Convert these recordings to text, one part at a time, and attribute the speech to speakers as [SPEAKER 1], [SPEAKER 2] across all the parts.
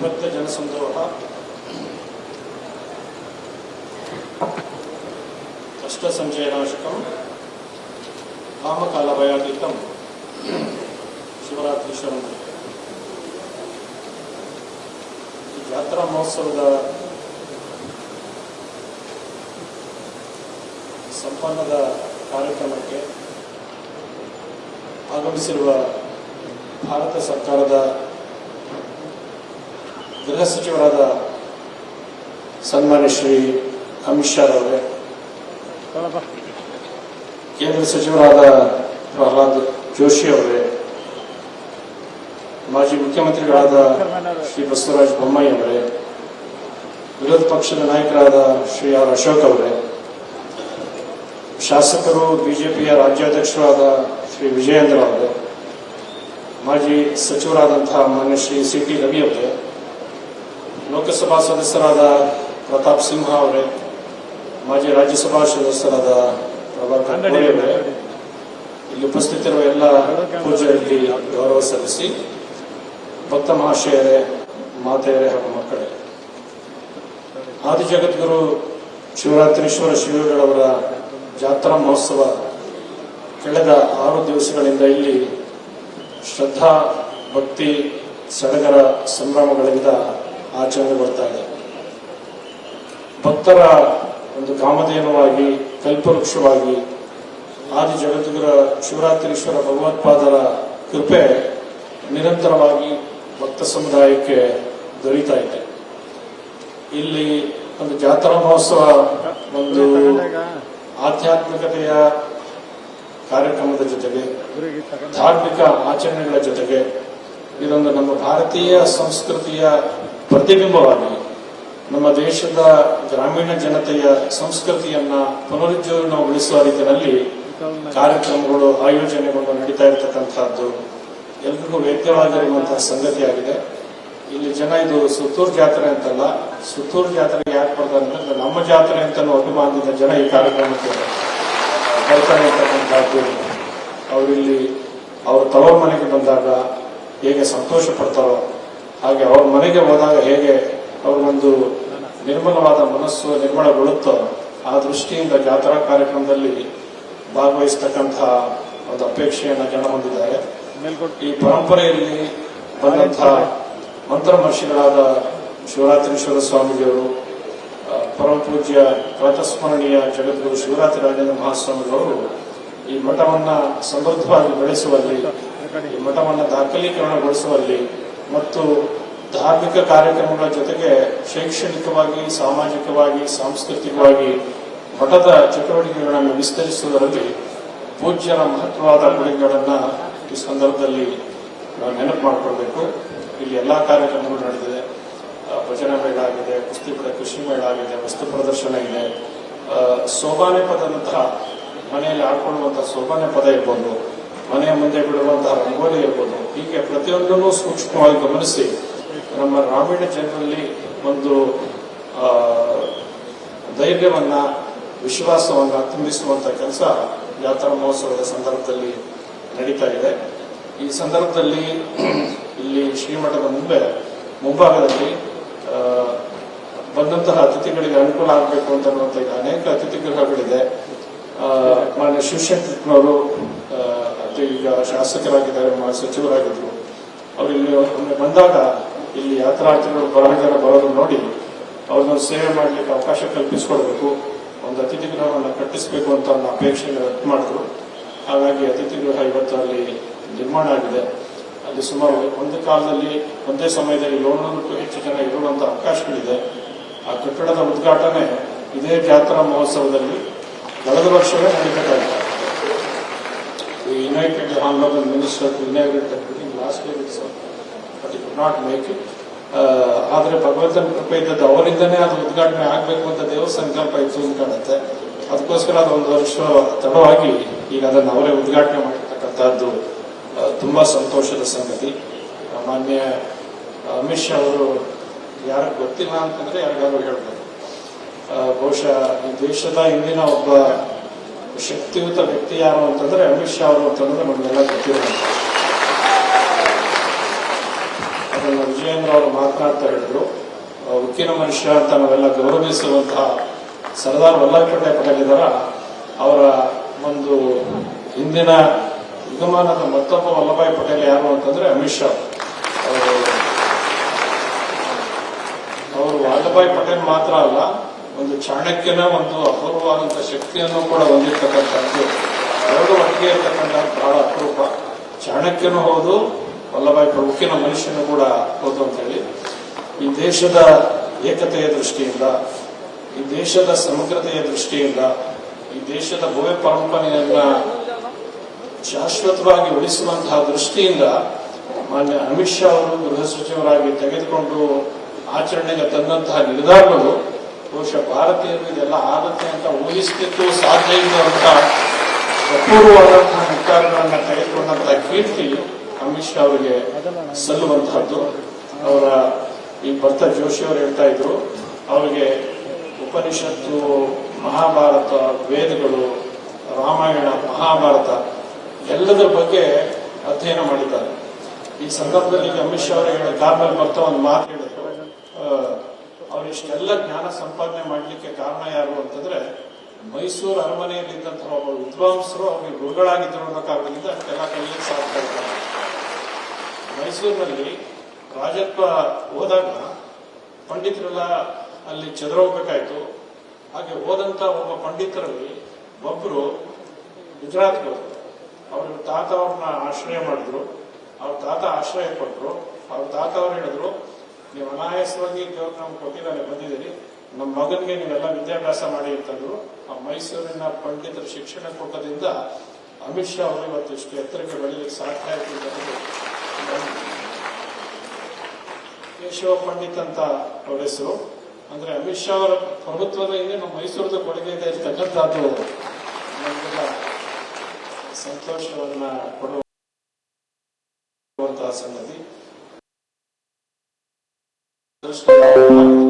[SPEAKER 1] ವಿಭಕ್ತ ಜನಸಂದೋಹ ಕಷ್ಟ ಸಂಚಯನಾಶಕಂ ಕಾಮಕಾಲ ಭಯಾತೀತಂ ಶಿವರಾತ್ರೀಶ್ವರಂ. ಈ ಜಾತ್ರಾ ಮಹೋತ್ಸವದ ಸಂಪನ್ನದ ಕಾರ್ಯಕ್ರಮಕ್ಕೆ ಆಗಮಿಸಿರುವ ಭಾರತ ಸರ್ಕಾರದ ಗೃಹ ಸಚಿವರಾದ ಸನ್ಮಾನ್ಯ ಶ್ರೀ ಅಮಿತ್ ಶಾ ಅವರೇ, ಕೇಂದ್ರ ಸಚಿವರಾದ ಪ್ರಹ್ಲಾದ್ ಜೋಶಿ ಅವರೇ, ಮಾಜಿ ಮುಖ್ಯಮಂತ್ರಿಗಳಾದ ಶ್ರೀ ಬಸವರಾಜ ಬೊಮ್ಮಾಯಿ ಅವರೇ, ವಿರೋಧ ಪಕ್ಷದ ನಾಯಕರಾದ ಶ್ರೀ ಆರ್ ಅಶೋಕ್ ಅವರೇ, ಶಾಸಕರು ಬಿಜೆಪಿಯ ರಾಜ್ಯಾಧ್ಯಕ್ಷರಾದ ಶ್ರೀ ವಿಜಯೇಂದ್ರ ಅವರೇ, ಮಾಜಿ ಸಚಿವರಾದಂತಹ ಮಾನ್ಯ ಶ್ರೀ ಸಿ ಟಿ ರವಿ ಅವರೇ, ಲೋಕಸಭಾ ಸದಸ್ಯರಾದ ಪ್ರತಾಪ್ ಸಿಂಹ ಅವರೇ, ಮಾಜಿ ರಾಜ್ಯಸಭಾ ಸದಸ್ಯರಾದ ಪ್ರಭಾಕರ್ ಕೋರೆ ಅವರೇ, ಇಲ್ಲಿ ಉಪಸ್ಥಿತಿರುವ ಎಲ್ಲ ಪೂಜೆಯಲ್ಲಿ ಗೌರವ ಸಲ್ಲಿಸಿ, ಭಕ್ತ ಮಹಾಶಯರೇ, ಮಾತೆಯರೇ ಹಾಗೂ ಮಕ್ಕಳೇ, ಆದಿ ಜಗದ್ಗುರು ಶಿವರಾತ್ರೀಶ್ವರ ಶಿವಗಳವರ ಜಾತ್ರಾ ಮಹೋತ್ಸವ ಕಳೆದ 6 ದಿವಸಗಳಿಂದ ಇಲ್ಲಿ ಶ್ರದ್ಧಾ ಭಕ್ತಿ ಸಡಗರ ಸಂಭ್ರಮಗಳಿಂದ ಆಚರಣೆಗೊಳ್ತಾ ಇದೆ. ಭಕ್ತರ ಒಂದು ಕಾಮಧೇನುವಾಗಿ, ಕಲ್ಪವೃಕ್ಷವಾಗಿ ಆದಿ ಜಗದ್ಗುರು ಶಿವರಾತ್ರೀಶ್ವರ ಭಗವತ್ಪಾದರ ಕೃಪೆ ನಿರಂತರವಾಗಿ ಭಕ್ತ ಸಮುದಾಯಕ್ಕೆ ದೊರೀತಾ ಇದೆ. ಇಲ್ಲಿ ಒಂದು ಜಾತ್ರಾ ಮಹೋತ್ಸವ ಒಂದು ಆಧ್ಯಾತ್ಮಿಕತೆಯ ಕಾರ್ಯಕ್ರಮದ ಜೊತೆಗೆ, ಧಾರ್ಮಿಕ ಆಚರಣೆಗಳ ಜೊತೆಗೆ, ಇದೊಂದು ನಮ್ಮ ಭಾರತೀಯ ಸಂಸ್ಕೃತಿಯ ಪ್ರತಿಬಿಂಬವಾಗಿ ನಮ್ಮ ದೇಶದ ಗ್ರಾಮೀಣ ಜನತೆಯ ಸಂಸ್ಕೃತಿಯನ್ನ ಪುನರುಜ್ಜೀವನಗೊಳಿಸುವ ರೀತಿಯಲ್ಲಿ ಕಾರ್ಯಕ್ರಮಗಳು, ಆಯೋಜನೆಗಳು ನಡೀತಾ ಇರತಕ್ಕಂತಹದ್ದು ಎಲ್ರಿಗೂ ವೇದ್ಯವಾಗಿರುವಂತಹ ಸಂಗತಿಯಾಗಿದೆ. ಇಲ್ಲಿ ಜನ ಇದು ಸುತ್ತೂರು ಜಾತ್ರೆ ಅಂತಲ್ಲ, ಸುತ್ತೂರು ಜಾತ್ರೆಗೆ ಯಾಕೆ ಬರ್ತಾರೆ ಅಂದ್ರೆ ನಮ್ಮ ಜಾತ್ರೆ ಅಂತ ಅಭಿಮಾನದಿಂದ ಜನ ಈ ಕಾರ್ಯಕ್ರಮಕ್ಕೆ ಬರ್ತಾರೆ ಇರ್ತಕ್ಕಂಥದ್ದು. ಅವರಿಲ್ಲಿ ಅವ್ರ ತವರು ಮನೆಗೆ ಬಂದಾಗ ಹೇಗೆ ಸಂತೋಷ ಪಡ್ತಾರೋ, ಹಾಗೆ ಅವ್ರ ಮನೆಗೆ ಹೋದಾಗ ಹೇಗೆ ಅವ್ರಿಗೊಂದು ನಿರ್ಮಲವಾದ ಮನಸ್ಸು ನಿರ್ಮಲಗೊಳ್ಳುತ್ತೋ, ಆ ದೃಷ್ಟಿಯಿಂದ ಜಾತ್ರಾ ಕಾರ್ಯಕ್ರಮದಲ್ಲಿ ಭಾಗವಹಿಸತಕ್ಕಂತಹ ಒಂದು ಅಪೇಕ್ಷೆಯನ್ನು ಜನ ಹೊಂದಿದ್ದಾರೆ. ಈ ಪರಂಪರೆಯಲ್ಲಿ ಬಂದಂತಹ ಮಂತ್ರಮಹರ್ಷಿಗಳಾದ ಶಿವರಾತ್ರೀಶ್ವರ ಸ್ವಾಮೀಜಿಯವರು, ಪರಮ ಪೂಜ್ಯ ಪ್ರಾತಸ್ಮರಣೀಯ ಜಗದ್ಗುರು ಶಿವರಾತ್ರಿ ರಾಜೇಂದ್ರ ಮಹಾಸ್ವಾಮಿಗಳವರು ಈ ಮಠವನ್ನ ಸಮೃದ್ಧವಾಗಿ ಬೆಳೆಸುವಲ್ಲಿ, ಈ ಮಠವನ್ನು ದಾಖಲೀಕರಣಗೊಳಿಸುವಲ್ಲಿ ಮತ್ತು ಧಾರ್ಮಿಕ ಕಾರ್ಯಕ್ರಮಗಳ ಜೊತೆಗೆ ಶೈಕ್ಷಣಿಕವಾಗಿ, ಸಾಮಾಜಿಕವಾಗಿ, ಸಾಂಸ್ಕೃತಿಕವಾಗಿ ಮಠದ ಚಟುವಟಿಕೆಗಳನ್ನು ವಿಸ್ತರಿಸುವುದರಲ್ಲಿ ಪೂಜ್ಯರ ಮಹತ್ವವಾದ ಕೊಡುಗೆಗಳನ್ನು ಈ ಸಂದರ್ಭದಲ್ಲಿ ನಾವು ನೆನಪು ಮಾಡಿಕೊಳ್ಬೇಕು. ಇಲ್ಲಿ ಎಲ್ಲಾ ಕಾರ್ಯಕ್ರಮಗಳು ನಡೆದಿದೆ. ಭಜನಾ ಮೇಳ ಆಗಿದೆ, ಕುಸ್ತಿಪದ ಕೃಷಿ ಮೇಳ ಆಗಿದೆ, ವಸ್ತು ಪ್ರದರ್ಶನ ಇದೆ, ಸೋಬಾನೆ ಪದದಂತಹ ಮನೆಯಲ್ಲಿ ಆಡ್ಕೊಳ್ಳುವಂತಹ ಸೋಬಾನೆ ಪದ ಇರ್ಬೋದು, ಮನೆಯ ಮುಂದೆ ಬಿಡುವಂತಹ ರಂಗೋಲಿ ಇರ್ಬೋದು, ಹೀಗೆ ಪ್ರತಿಯೊಂದನ್ನು ಸೂಕ್ಷ್ಮವಾಗಿ ಗಮನಿಸಿ ನಮ್ಮ ಗ್ರಾಮೀಣ ಜನರಲ್ಲಿ ಒಂದು ಧೈರ್ಯವನ್ನ, ವಿಶ್ವಾಸವನ್ನ ತುಂಬಿಸುವಂತ ಕೆಲಸ ಜಾತ್ರಾ ಮಹೋತ್ಸವದ ಸಂದರ್ಭದಲ್ಲಿ ನಡೀತಾ ಇದೆ. ಈ ಸಂದರ್ಭದಲ್ಲಿ ಇಲ್ಲಿ ಶ್ರೀಮಠದ ಮುಂಭಾಗದಲ್ಲಿ ಬಂದಂತಹ ಅತಿಥಿಗಳಿಗೆ ಅನುಕೂಲ ಆಗಬೇಕು ಅಂತ ಈಗ ಅನೇಕ ಅತಿಥಿ ಗೃಹಗಳಿದೆ. ಮಾನ್ಯ ಶಿವಶಂಕರನವರು ಈಗ ಶಾಸಕರಾಗಿದ್ದಾರೆ, ಸಚಿವರಾಗಿದ್ರು. ಅವರು ಇಲ್ಲಿ ಒಮ್ಮೆ ಬಂದಾಗ ಇಲ್ಲಿ ಯಾತ್ರಾರ್ಥಿಗಳು ಬಹಳ ಜನ ಬರೋದು ನೋಡಿ ಅವ್ರನ್ನ ಸೇವೆ ಮಾಡಲಿಕ್ಕೆ ಅವಕಾಶ ಕಲ್ಪಿಸಿಕೊಡ್ಬೇಕು, ಒಂದು ಅತಿಥಿ ಗೃಹವನ್ನು ಕಟ್ಟಿಸಬೇಕು ಅಂತ ಒಂದು ಅಪೇಕ್ಷೆ ವ್ಯಕ್ತ ಮಾಡಿದ್ರು. ಹಾಗಾಗಿ ಅತಿಥಿ ಗೃಹ ಇವತ್ತು ಅಲ್ಲಿ ನಿರ್ಮಾಣ ಆಗಿದೆ. ಅಲ್ಲಿ ಸುಮಾರು ಒಂದು ಕಾಲದಲ್ಲಿ ಒಂದೇ ಸಮಯದಲ್ಲಿ 700ಕ್ಕೂ ಹೆಚ್ಚು ಜನ ಇರುವಂತ ಅವಕಾಶಗಳಿದೆ. ಆ ಕಟ್ಟಡದ ಉದ್ಘಾಟನೆ ಇದೇ ಜಾತ್ರಾ ಮಹೋತ್ಸವದಲ್ಲಿ ಕಳೆದ ವರ್ಷವೇ ನಡೀಬೇಕಾಗಿದೆ. United honourable minister last year but it not make it. ಆದ್ರೆ ಭಗವಂತನ ಕೃಪೆ ಇದ್ದದ್ದು ಅವರಿಂದನೇ ಅದು ಉದ್ಘಾಟನೆ ಆಗಬೇಕು ಅಂತ ದೇವರ ಸಂಕಲ್ಪ ಇತ್ತು ಅಂತ ಕಾಣುತ್ತೆ. ಅದಕ್ಕೋಸ್ಕರ ಅದೊಂದು ವರ್ಷ ತಡವಾಗಿ ಈಗ ಅದನ್ನು ಅವರೇ ಉದ್ಘಾಟನೆ ಮಾಡಿರ್ತಕ್ಕಂಥದ್ದು ತುಂಬಾ ಸಂತೋಷದ ಸಂಗತಿ. ಮಾನ್ಯ ಅಮಿತ್ ಶಾ ಅವರು ಯಾರಿಗೆ ಗೊತ್ತಿಲ್ಲ ಅಂತಂದ್ರೆ ಯಾರಿಗಾದ್ರು ಹೇಳ್ಬೋದು. ಬಹುಶಃ ಈ ದೇಶದ ಇಂದಿನ ಒಬ್ಬ ಶಕ್ತಿಯುತ ವ್ಯಕ್ತಿ ಯಾರು ಅಂತಂದ್ರೆ ಅಮಿತ್ ಶಾ ಅವರು ಅಂತಂದ್ರೆ ನಮಗೆಲ್ಲ ಗೊತ್ತಿರೋದು. ಅದನ್ನು ವಿಜಯ ಪಟೇಲ್ ಅವರು ಮಾತನಾಡ್ತಾ ಹೇಳಿದ್ರು, ಉಕ್ಕಿನ ಮನುಷ್ಯ ಅಂತ ನಾವೆಲ್ಲ ಗೌರವಿಸುವಂತಹ ಸರ್ದಾರ್ ವಲ್ಲಭಾಯ್ ಪಟೇಲ್ ಇದ್ದಾರ, ಅವರ ಒಂದು ಹಿಂದಿನ ಯುಗಮಾನದ ಮತ್ತೊಬ್ಬ ವಲ್ಲಭಾಯ್ ಪಟೇಲ್ ಯಾರು ಅಂತಂದ್ರೆ ಅಮಿತ್ ಶಾ ಅವರು. ವಲ್ಲಭಾಯ್ ಪಟೇಲ್ ಮಾತ್ರ ಅಲ್ಲ, ಒಂದು ಚಾಣಕ್ಯನ ಒಂದು ಅಪೂರ್ವವಾದಂತಹ ಶಕ್ತಿಯನ್ನು ಕೂಡ ಹೊಂದಿರತಕ್ಕಂಥದ್ದು, ಎರಡು ಒಟ್ಟಿಗೆ ಇರತಕ್ಕಂಥದ್ದು ಬಹಳ ಅಪರೂಪ. ಚಾಣಕ್ಯನೂ ಹೌದು, ವಲ್ಲಭಾಯ್ ಉಕ್ಕಿನ ಮನುಷ್ಯನೂ ಕೂಡ ಹೌದು ಅಂತ ಹೇಳಿ. ಈ ದೇಶದ ಏಕತೆಯ ದೃಷ್ಟಿಯಿಂದ, ಈ ದೇಶದ ಸಮಗ್ರತೆಯ ದೃಷ್ಟಿಯಿಂದ, ಈ ದೇಶದ ಭವ್ಯ ಪರಂಪರೆಯನ್ನ ಶಾಶ್ವತವಾಗಿ ಉಳಿಸುವಂತಹ ದೃಷ್ಟಿಯಿಂದ ಮಾನ್ಯ ಅಮಿತ್ ಶಾ ಅವರು ಗೃಹ ಸಚಿವರಾಗಿ ತೆಗೆದುಕೊಂಡು ಆಚರಣೆಗೆ ತಂದಂತಹ ನಿರ್ಧಾರಗಳು ಬಹುಶಃ ಭಾರತೀಯರು ಇದೆಲ್ಲ ಆಗತ್ತೆ ಅಂತ ಊಹಿಸಲಿಕ್ಕೂ ಸಾಧ್ಯ ಇರುವಂತಹ ಅಪೂರ್ವವಾದಂತಹ ನಿರ್ಧಾರಗಳನ್ನು ತೆಗೆದುಕೊಂಡಂತಹ ಕೀರ್ತಿ ಅಮಿತ್ ಶಾ ಅವರಿಗೆ ಸಲ್ಲುವಂತಹದ್ದು. ಅವರ ಈ ಭರ್ತ ಜೋಶಿ ಅವರು ಹೇಳ್ತಾ ಇದ್ರು, ಅವರಿಗೆ ಉಪನಿಷತ್ತು, ಮಹಾಭಾರತ, ವೇದಗಳು, ರಾಮಾಯಣ, ಮಹಾಭಾರತ ಎಲ್ಲದರ ಬಗ್ಗೆ ಅಧ್ಯಯನ ಮಾಡಿದ್ದಾರೆ. ಈ ಸಂದರ್ಭದಲ್ಲಿ ಅಮಿತ್ ಶಾ ಅವರು ಕಾರಲ್ಲಿ ಬರ್ತಾ ಒಂದು ಮಾತು ಹೇಳಿದ್ರು, ಅವರಿಷ್ಟೆಲ್ಲ ಜ್ಞಾನ ಸಂಪಾದನೆ ಮಾಡಲಿಕ್ಕೆ ಕಾರಣ ಯಾರು ಅಂತಂದ್ರೆ ಮೈಸೂರು ಅರಮನೆಯಲ್ಲಿದ್ದಂತಹ ಒಬ್ಬ ವಿದ್ವಾಂಸರು ಅವರಿಗೆ ಗುರುಗಳಾಗಿದ್ದರು ಅನ್ನೋ ಕಾರಣದಿಂದ ಅಷ್ಟೆಲ್ಲ ಕಲಿಯಕ್ಕೆ ಸಾಧ್ಯ ಇದ್ದಾರೆ. ಮೈಸೂರಿನಲ್ಲಿ ರಾಜತ್ವ ಹೋದಾಗ ಪಂಡಿತರೆಲ್ಲ ಅಲ್ಲಿ ಚದುರೋಗ್ಬೇಕಾಯ್ತು. ಹಾಗೆ ಹೋದಂತ ಒಬ್ಬ ಪಂಡಿತರಲ್ಲಿ ಒಬ್ಬರು ಗುಜರಾತ್ಗೆ ಹೋದ್ರು. ಅವ್ರ ತಾತ ಅವ್ರನ್ನ ಆಶ್ರಯ ಮಾಡಿದ್ರು. ಅವ್ರ ತಾತ ಆಶ್ರಯ ಕೊಟ್ಟರು. ಅವ್ರ ತಾತ ಅವ್ರು ಹೇಳಿದ್ರು, ನೀವು ಅನಾಯಾಸವಾಗಿ ದೇವ್ರು ನಮ್ಗೆ ಕೊಟ್ಟಿದ್ದಾನೆ, ಬಂದಿದ್ದೀರಿ, ನಮ್ಮ ಮಗನಿಗೆ ನೀವೆಲ್ಲ ವಿದ್ಯಾಭ್ಯಾಸ ಮಾಡಿ ಅಂತಂದ್ರು. ಆ ಮೈಸೂರಿನ ಪಂಡಿತರ ಶಿಕ್ಷಣ ಕೊಟ್ಟದಿಂದ ಅಮಿತ್ ಶಾ ಅವರು ಇವತ್ತು ಇಷ್ಟು ಎತ್ತರಕ್ಕೆ ಬೆಳೀಲಿಕ್ಕೆ ಸಾಧ್ಯ ಆಯ್ತು. ಕೇಶವ ಪಂಡಿತ್ ಅಂತ ಅವರ ಹೆಸರು. ಅಂದ್ರೆ ಅಮಿತ್ ಶಾ ಅವರ ಪ್ರಭುತ್ವದ ಹಿಂದೆ ನಮ್ಮ ಮೈಸೂರದ ಕೊಡುಗೆ ಇದೆ ಇರ್ತಕ್ಕಂಥದ್ದು ನಮಗೆಲ್ಲ ಸಂತೋಷವನ್ನ ಕೊಡುವಂತಹ ಸಂಗತಿ.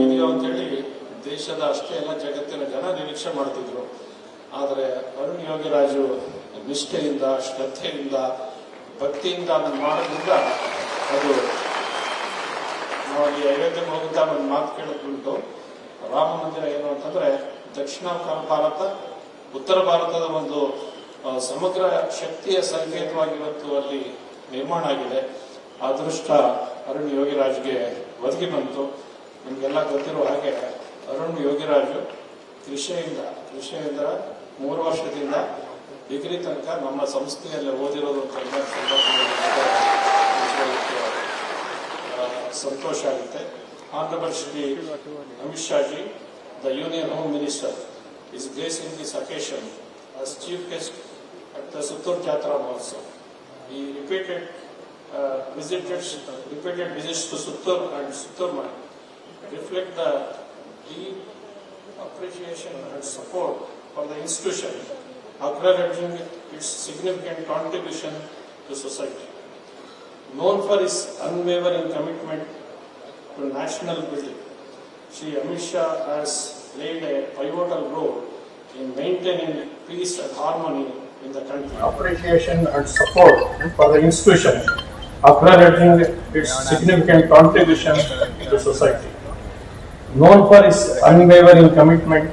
[SPEAKER 1] ಇದೆಯೋ ಅಂತೇಳಿ ದೇಶದ ಅಷ್ಟೇ ಎಲ್ಲ ಜಗತ್ತಿನ ಜನ ನಿರೀಕ್ಷೆ ಮಾಡ್ತಿದ್ರು. ಆದರೆ ಅರುಣ್ ಯೋಗಿರಾಜು ನಿಷ್ಠೆಯಿಂದ, ಶ್ರದ್ಧೆಯಿಂದ, ಭಕ್ತಿಯಿಂದ ಅದನ್ನು ಮಾಡೋದ್ರಿಂದ ಅದು ನಾವು ಅಲ್ಲಿ ಅಯೋಧ್ಯೆಗೆ ಹೋಗುತ್ತಾ ಒಂದು ಮಾತು ಕೇಳೋದುಂಟು. ರಾಮ ಮಂದಿರ ಏನು ಅಂತಂದ್ರೆ ದಕ್ಷಿಣ ಭಾರತ, ಉತ್ತರ ಭಾರತದ ಒಂದು ಸಮಗ್ರ ಶಕ್ತಿಯ ಸಂಕೇತವಾಗಿ ಇವತ್ತು ಅಲ್ಲಿ ನಿರ್ಮಾಣ ಆಗಿದೆ. ಅದೃಷ್ಟ ಅರುಣ್ ಯೋಗಿರಾಜ್ಗೆ ಒದಗಿ ಬಂತು. ನಿಮಗೆಲ್ಲ ಗೊತ್ತಿರುವ ಹಾಗೆ ಅರುಣ್ ಯೋಗಿರಾಜು ಕೃಷಿಯಿಂದ 3 ವರ್ಷದಿಂದ ಡಿಗ್ರಿ ತನಕ ನಮ್ಮ ಸಂಸ್ಥೆಯಲ್ಲಿ ಓದಿರೋದು ಸಂತೋಷ ಆಗುತ್ತೆ. Honorable Shri Amit Shah ji, the Union Home Minister, is gracing this occasion as chief guest at the Suttur Jatra Mahotsav. He repeated visits to Suttur and Sutturma reflect the deep appreciation and support for the institution, acknowledging its significant contribution to society. Known for his unwavering commitment to national building, Shri Amit Shah has played a pivotal role in maintaining peace and harmony in the country. Appreciation and support for the institution, acknowledging its significant contribution to society. Known for his unwavering commitment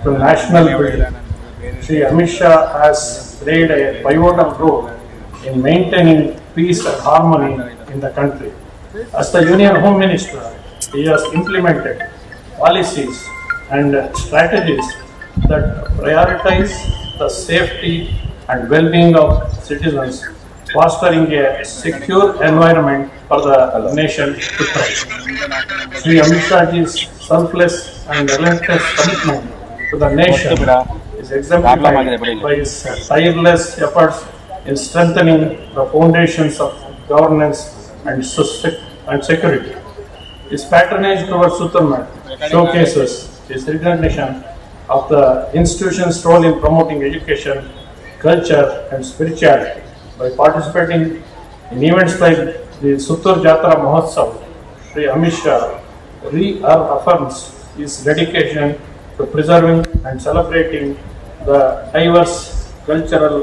[SPEAKER 1] to national building, Shri Amit Shah has played a pivotal role in maintaining peace and harmony in the country. As the Union Home Minister, he has implemented policies and strategies that prioritize the safety and well-being of citizens, fostering a secure environment for the nation to thrive. Shri Amit Shah's selfless and relentless commitment to the nation is exemplified by his tireless efforts in strengthening the foundations of governance and security. His patronage towards Sutturmat showcases his recognition of the institution's role in promoting education, culture, and spirituality. By participating in events like the Suttur Jatra Mahotsav, Shri Amit Shah reaffirms his dedication to preserving and celebrating the diverse cultural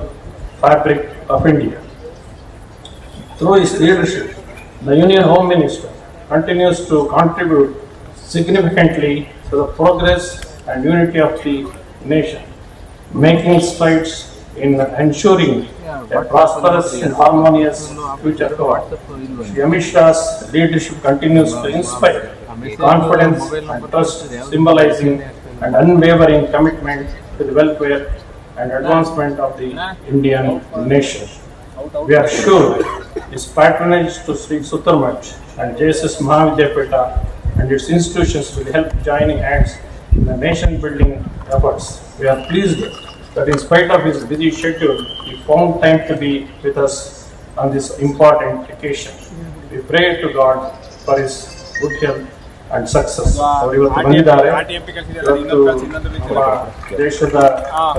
[SPEAKER 1] fabric of India. Through his leadership, the Union Home Minister continues to contribute significantly to the progress and unity of the nation, making strides in ensuring a prosperous and harmonious future forward. Shri Amit Shah's leadership continues to inspire confidence and trust, symbolizing an unwavering commitment to the welfare and advancement of the Indian nation. We are sure his patronage to Sri Sutarmach and JSS Mahavidyapita and its institutions will help joining hands in the nation-building efforts. We are pleased that in spite of his busy schedule, he found time to be with us on this important occasion. We pray to God for his good health and success. ಅವರು ಇವತ್ತು ಬಂದಿದ್ದಾರೆ. ಇವತ್ತು ನಮ್ಮ ದೇಶದ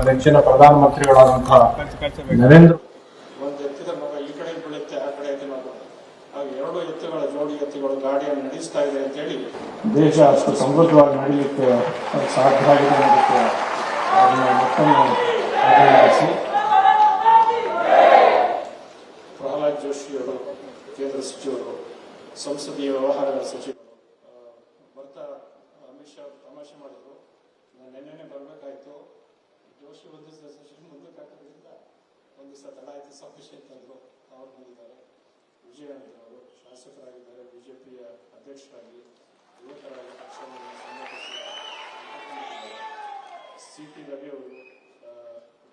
[SPEAKER 1] ನೆಚ್ಚಿನ ಪ್ರಧಾನಮಂತ್ರಿಗಳಾದಂತಹ ನರೇಂದ್ರ ಒಂದು ಎತ್ತಿದ ಮಗ ಈ ಕಡೆ ಬೀಳುತ್ತೆ ಆ ಕಡೆ ಹಾಗೆ ಎರಡು ಎತ್ತುಗಳ ಜೋಡಿ ಎತ್ತುಗಳು ಗಾಡಿಯನ್ನು ನಡೆಸ್ತಾ ಇದೆ ಅಂತ ಹೇಳಿ ದೇಶ ಅಷ್ಟು ಸಮೃದ್ಧವಾಗಿ ನಡೀಲಿಕ್ಕೆ ಸಾಧ್ಯ ಆಗಿದೆ ಅನ್ನೋದಕ್ಕೆ ಅದನ್ನ ಮತ್ತೊಮ್ಮೆ ಅಭಿನಂದಿಸಿ ಪ್ರಹ್ಲಾದ್ ಜೋಶಿಯವರು ಕೇಂದ್ರ ಸಚಿವರು ಸಂಸದೀಯ ವ್ಯವಹಾರಗಳ ಸಚಿವರು ಬರ್ತಾ ಅಮಿತ್ ಶಾ ತಮಾಷೆ ಮಾಡಿದ್ರು. ನಾನು ನೆನ್ನೆನೆ ಬರಬೇಕಾಯ್ತು, ಜೋಶಿ ಒಂದು ಸಚಿವ ಮುಂದಕ್ಕೆ ಹಾಕೋದ್ರಿಂದ ಒಂದು ದಿವಸ ತಡ ಆಯ್ತು ಸಫಿಷಿಯಂಟ್ ಅಂದರು. ಅವ್ರು ಬಂದಿದ್ದಾರೆ. ವಿಜಯಾನಂದ ಅವರು ಶಾಸಕರಾಗಿದ್ದಾರೆ, ಬಿಜೆಪಿಯ ಅಧ್ಯಕ್ಷರಾಗಿ ಯುವಕರಾಗಿ ಪಕ್ಷವನ್ನು ಸಂಘಟಿಸಿದ CT ರವಿ ಅವರು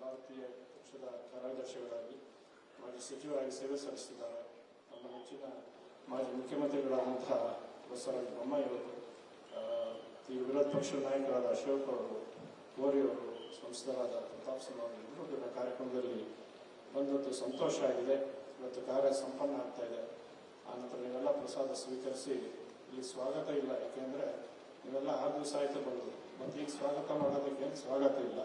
[SPEAKER 1] ಭಾರತೀಯ ಪಕ್ಷದ ಕಾರ್ಯದರ್ಶಿಗಳಾಗಿ ಮಾಜಿ ಸಚಿವರಾಗಿ ಸೇವೆ ಸಲ್ಲಿಸಿದ್ದಾರೆ. ನಮ್ಮ ನೆಚ್ಚಿನ ಮಾಜಿ ಮುಖ್ಯಮಂತ್ರಿಗಳಾದಂತಹ ಬಸವರಾಜ ಬೊಮ್ಮಾಯಿ ಅವರು, ಈ ವಿರೋಧ ಪಕ್ಷದ ನಾಯಕರಾದ ಅಶೋಕ್ ಅವರು, ಗೋರಿ ಅವರು, ಸಂಸದರಾದ ಪ್ರತಾಪ್ ಸಿಂಗ್ ಅವರು ಎಲ್ಲರೂ ಕೂಡ ಕಾರ್ಯಕ್ರಮದಲ್ಲಿ ಬಂದದ್ದು ಸಂತೋಷ ಆಗಿದೆ. ಇವತ್ತು ಕಾರ್ಯ ಸಂಪನ್ನ ಆಗ್ತಾ ಇದೆ. ಆನಂತರ ನೀವೆಲ್ಲ ಪ್ರಸಾದ ಸ್ವೀಕರಿಸಿ, ಇಲ್ಲಿ ಸ್ವಾಗತ ಇಲ್ಲ, ಯಾಕೆಂದರೆ ನೀವೆಲ್ಲ 6 ದಿವಸ ಆಯಿತು ಬಂದು, ಮತ್ತು ಈಗ ಸ್ವಾಗತ ಮಾಡೋದಕ್ಕೆ ಸ್ವಾಗತ ಇಲ್ಲ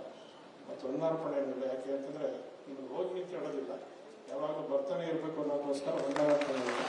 [SPEAKER 1] ಮತ್ತು ಹೊಂದಾರ್ಪಣೆ ಇಲ್ಲ. ಯಾಕೆ ಅಂತಂದರೆ ನಿಮಗೆ ಹೋಗಿ ನಿಂತು ಹೇಳೋದಿಲ್ಲ, ಯಾವಾಗ ಬರ್ತಾನೆ ಇರಬೇಕು ಅನ್ನೋದಕ್ಕೋಸ್ಕರ ಹೊಂದಾರ್ಪಣೆ ಇಲ್ಲ.